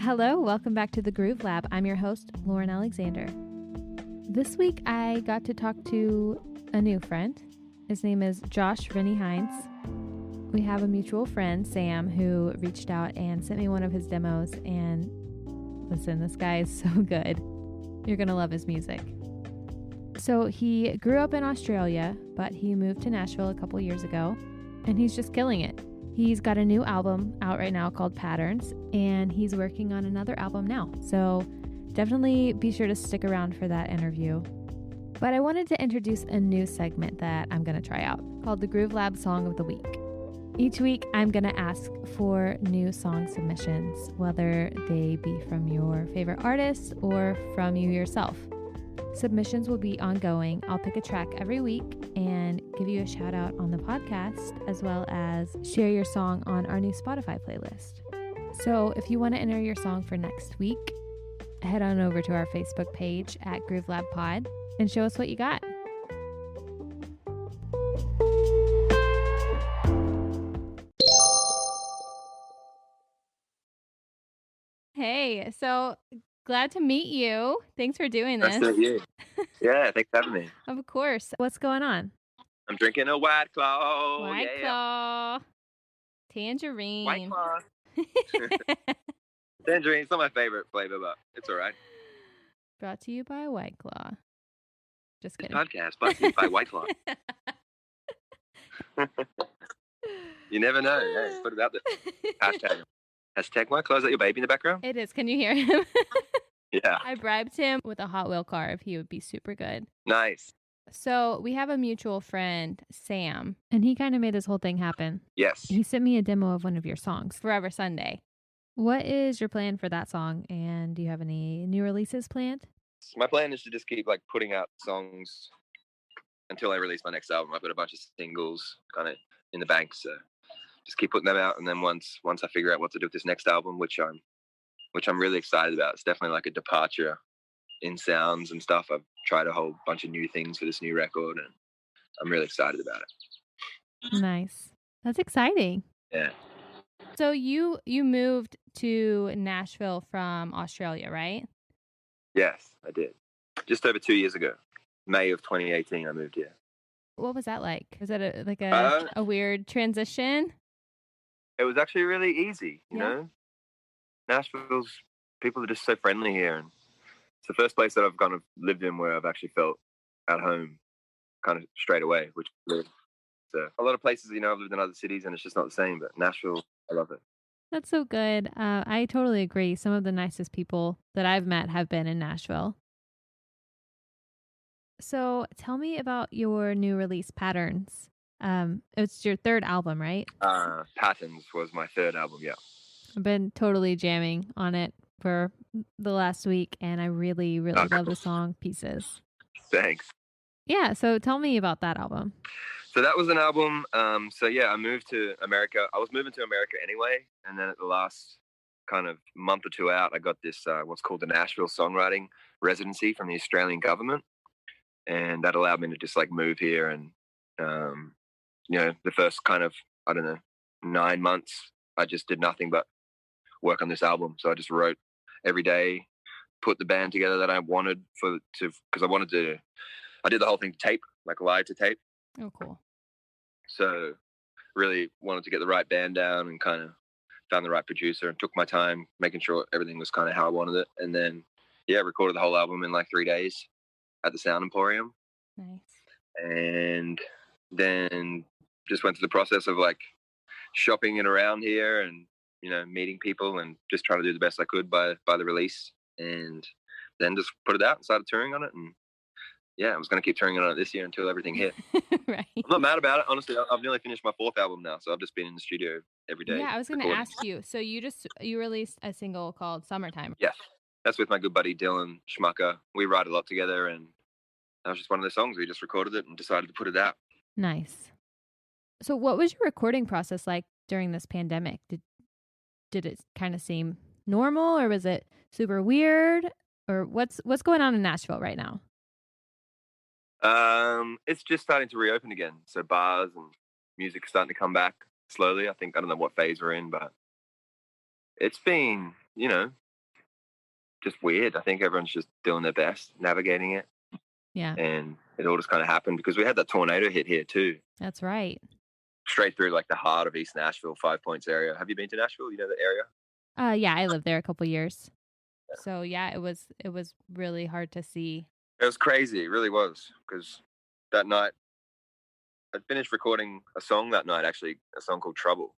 Hello, welcome back to the Groove Lab. I'm your host, Lauren Alexander. This week I got to talk to a new friend. His name is Josh Rennie-Hynes. We have a mutual friend, Sam, who reached out and sent me one of his demos. And listen, this guy is so good. You're going to love his music. So he grew up in Australia, but he moved to Nashville a couple years ago, and he's just killing it. He's got a new album out right now called Patterns, and he's working on another album now. So definitely be sure to stick around for that interview. But I wanted to introduce a new segment that I'm going to try out called the Groove Lab Song of the Week. Each week, I'm going to ask for new song submissions, whether they be from your favorite artists or from you yourself. Submissions will be ongoing. I'll pick a track every week and give you a shout out on the podcast, as well as share your song on our new Spotify playlist. So if you want to enter your song for next week, head on over to our Facebook page at Groove Lab Pod and show us what you got. Hey, so glad to meet you. Thanks for doing this. Nice to meet you. Yeah, thanks for having me. Of course. What's going on? I'm drinking a White Claw. White Claw. Tangerine. White Claw. Tangerine. It's not my favorite flavor, but it's all right. Brought to you by White Claw. Just kidding. This podcast brought to you by White Claw. You never know. Hey, put it out there. Hashtag White Claw. Is that your baby in the background? It is. Can you hear him? Yeah. I bribed him with a Hot Wheel car if he would be super good. Nice. So we have a mutual friend, Sam, and he kind of made this whole thing happen. Yes. He sent me a demo of one of your songs, Forever Sunday. What is your plan for that song, and do you have any new releases planned? My plan is to just keep putting out songs until I release my next album. I've got a bunch of singles kind of in the bank, so just keep putting them out, and then once I figure out what to do with this next album, which I'm really excited about. It's definitely a departure in sounds and stuff. I've tried a whole bunch of new things for this new record, and I'm really excited about it. Nice. That's exciting. Yeah. So you moved to Nashville from Australia, right? Yes, I did. Just over 2 years ago. May of 2018, I moved here. What was that like? Was that a weird transition? It was actually really easy, you know? Nashville's people are just so friendly here, and it's the first place that I've kind of lived in where I've actually felt at home kind of straight away, which is good. So a lot of places, I've lived in other cities and it's just not the same, but Nashville, I love it. That's so good. I totally agree. Some of the nicest people that I've met have been in Nashville. So tell me about your new release, Patterns. It's your third album, right? Patterns was my third album, yeah. I've been totally jamming on it for the last week, and I really, really love the song Pieces. Thanks. Yeah, so tell me about that album. So that was an album. I moved to America. I was moving to America anyway, and then at the last kind of month or two out, I got this what's called the Nashville Songwriting Residency from the Australian government, and that allowed me to just move here. And the first kind of 9 months, I just did nothing but work on this album. So I just wrote every day, put the band together that I wanted because I did the whole thing to tape, live to tape. Oh, cool. So really wanted to get the right band down and kind of found the right producer and took my time making sure everything was kind of how I wanted it. And then, recorded the whole album in 3 days at the Sound Emporium. Nice. And then just went through the process of shopping it around here and, meeting people and just trying to do the best I could by the release. And then just put it out and started touring on it. And I was going to keep touring on it this year until everything hit. Right. I'm not mad about it. Honestly, I've nearly finished my fourth album now. So I've just been in the studio every day. Yeah, I was going to ask you. So you released a single called Summertime. Yes. That's with my good buddy, Dylan Schmucker. We write a lot together, and that was just one of the songs. We just recorded it and decided to put it out. Nice. So what was your recording process like during this pandemic? Did it kind of seem normal, or was it super weird? Or what's going on in Nashville right now? It's just starting to reopen again. So bars and music are starting to come back slowly. I don't know what phase we're in, but it's been, just weird. I think everyone's just doing their best, navigating it. Yeah. And it all just kind of happened because we had that tornado hit here too. That's right. Straight through like the heart of East Nashville, 5 Points area. Have you been to Nashville? You know the area? Yeah, I lived there a couple years. So yeah, it was really hard to see. It was crazy. It really was. Because that night, I'd finished recording a song that night, actually, a song called Trouble.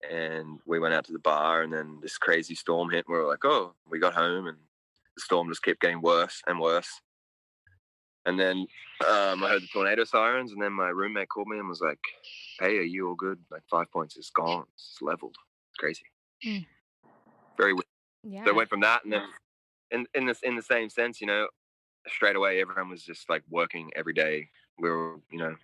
And we went out to the bar, and then this crazy storm hit. And we were like, oh, we got home, and the storm just kept getting worse and worse. And then I heard the tornado sirens, and then my roommate called me and was like, hey, are you all good? Like 5 Points is gone. It's leveled. It's crazy. Mm. Very weird. Yeah. So it went from that, and then in the same sense, you know, straight away, everyone was just like working every day. We were, you know,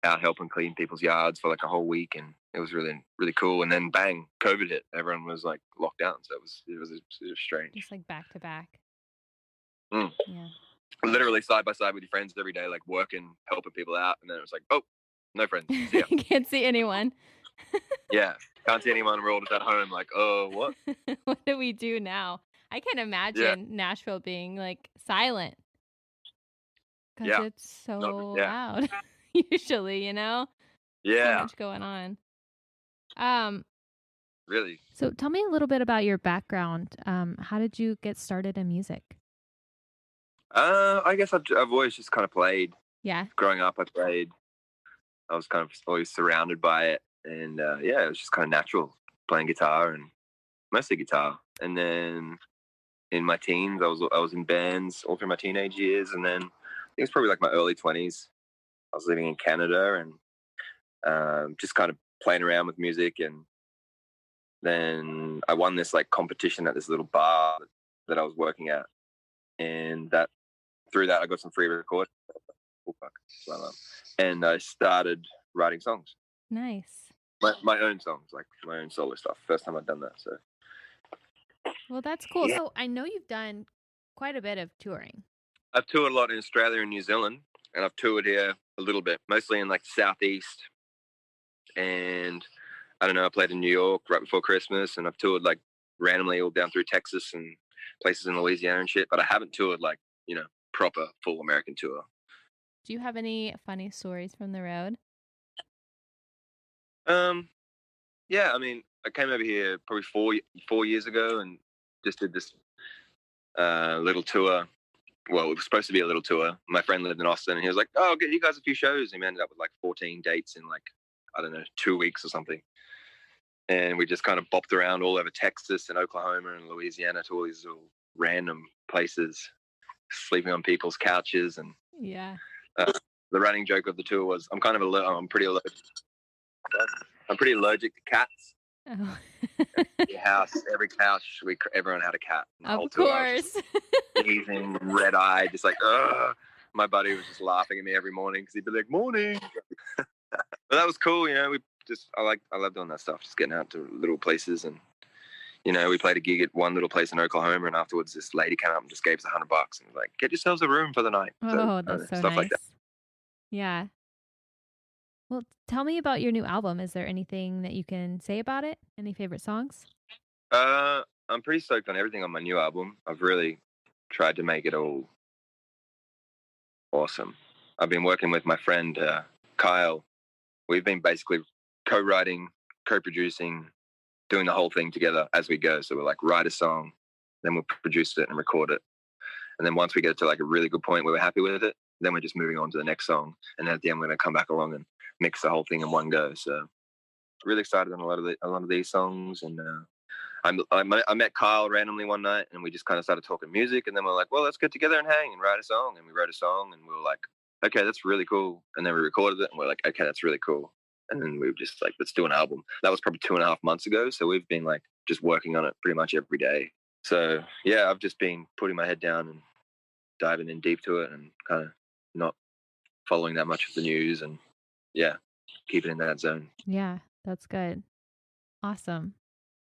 out helping clean people's yards for like a whole week, and it was really, really cool. And then bang, COVID hit. Everyone was like locked down, so it was strange. Just like back to back. Mm. Yeah. Literally side by side with your friends every day, like working, helping people out, and then it was like, oh, no friends. See ya. Can't see anyone. Yeah, can't see anyone. We're all just at home, like, oh, what? What do we do now? I can't imagine Nashville being like silent because it's so loud. Usually, you know. Yeah. So much going on. Really. So tell me a little bit about your background. How did you get started in music? I guess I've always just kind of played. Yeah. Growing up, I played. I was kind of always surrounded by it, and yeah, it was just kind of natural playing guitar, and mostly guitar. And then in my teens, I was in bands all through my teenage years, and then I think it's probably like my early 20s. I was living in Canada and just kind of playing around with music, and then I won this like competition at this little bar that I was working at, and through that I got some free recordings. And I started writing songs. Nice. My own songs, like my own solo stuff. First time I've done that. So. Well, that's cool. Yeah. So I know you've done quite a bit of touring. I've toured a lot in Australia and New Zealand, and I've toured here a little bit, mostly in like the Southeast. And I don't know, I played in New York right before Christmas, and I've toured like randomly all down through Texas and places in Louisiana and shit. But I haven't toured like, you know, proper full American tour. Do you have any funny stories from the road? Yeah, I mean, I came over here probably 4 years ago and just did this little tour. Well, it was supposed to be a little tour. My friend lived in Austin, and he was like, oh, I'll get you guys a few shows. And we ended up with like 14 dates in like, I don't know, 2 weeks or something. And we just kind of bopped around all over Texas and Oklahoma and Louisiana to all these little random places, sleeping on people's couches. And yeah. The running joke of the tour was, I'm pretty allergic to cats. Oh. Every couch, everyone had a cat. Of course. Sneezing, red-eyed, just like, ugh. My buddy was just laughing at me every morning because he'd be like, morning. But that was cool, you know. I love doing that stuff, just getting out to little places. And, you know, we played a gig at one little place in Oklahoma, and afterwards this lady came up and just gave us $100 and was like, get yourselves a room for the night. Oh, that's so stuff nice. Like that. Yeah. Well, tell me about your new album. Is there anything that you can say about it? Any favorite songs? I'm pretty stoked on everything on my new album. I've really tried to make it all awesome. I've been working with my friend Kyle. We've been basically co-writing, co-producing, doing the whole thing together as we go. So we'll like write a song, then we'll produce it and record it. And then once we get to like a really good point where we're happy with it, then we're just moving on to the next song. And then at the end, we're going to come back along and mix the whole thing in one go. So really excited on a lot of these songs. And I met Kyle randomly one night, and we just kind of started talking music. And then we're like, well, let's get together and hang and write a song. And we wrote a song, and we were like, okay, that's really cool. And then we recorded it, and we're like, okay, that's really cool. And then we were just like, let's do an album. That was probably 2.5 months ago. So we've been like just working on it pretty much every day. So yeah, I've just been putting my head down and diving in deep to it, and kind of not following that much of the news, and yeah, keeping in that zone. Yeah, that's good. Awesome.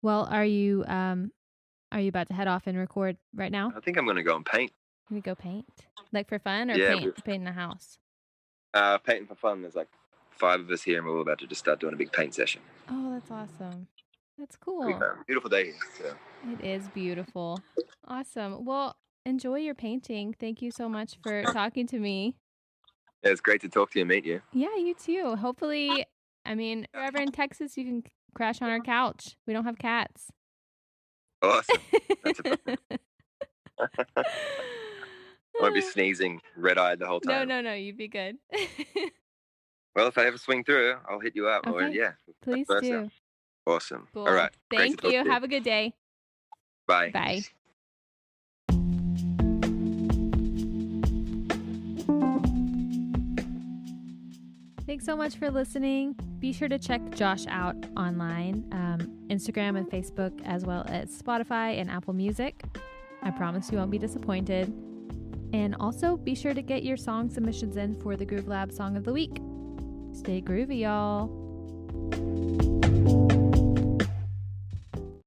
Well, are you about to head off and record right now? I think I'm going to go and paint. You go paint? Like for fun, or paint in the house? Painting for fun. There's like 5 of us here, and we're all about to just start doing a big paint session. Oh, that's awesome. That's cool. Beautiful day here. So. It is beautiful. Awesome. Well, enjoy your painting. Thank you so much for talking to me. Yeah, it's great to talk to you and meet you. Yeah, you too. Hopefully, I mean, if you're ever in Texas, you can crash on our couch. We don't have cats. Awesome. That's a I won't be sneezing red-eyed the whole time. No. You'd be good. Well, if I ever swing through, I'll hit you up. Okay. Or, yeah. Please do. Awesome. Cool. All right. Thank you. Have a good day. Bye. Bye. Thanks so much for listening. Be sure to check Josh out online, Instagram and Facebook, as well as Spotify and Apple Music. I promise you won't be disappointed. And also be sure to get your song submissions in for the Groove Lab Song of the Week. Stay groovy, y'all.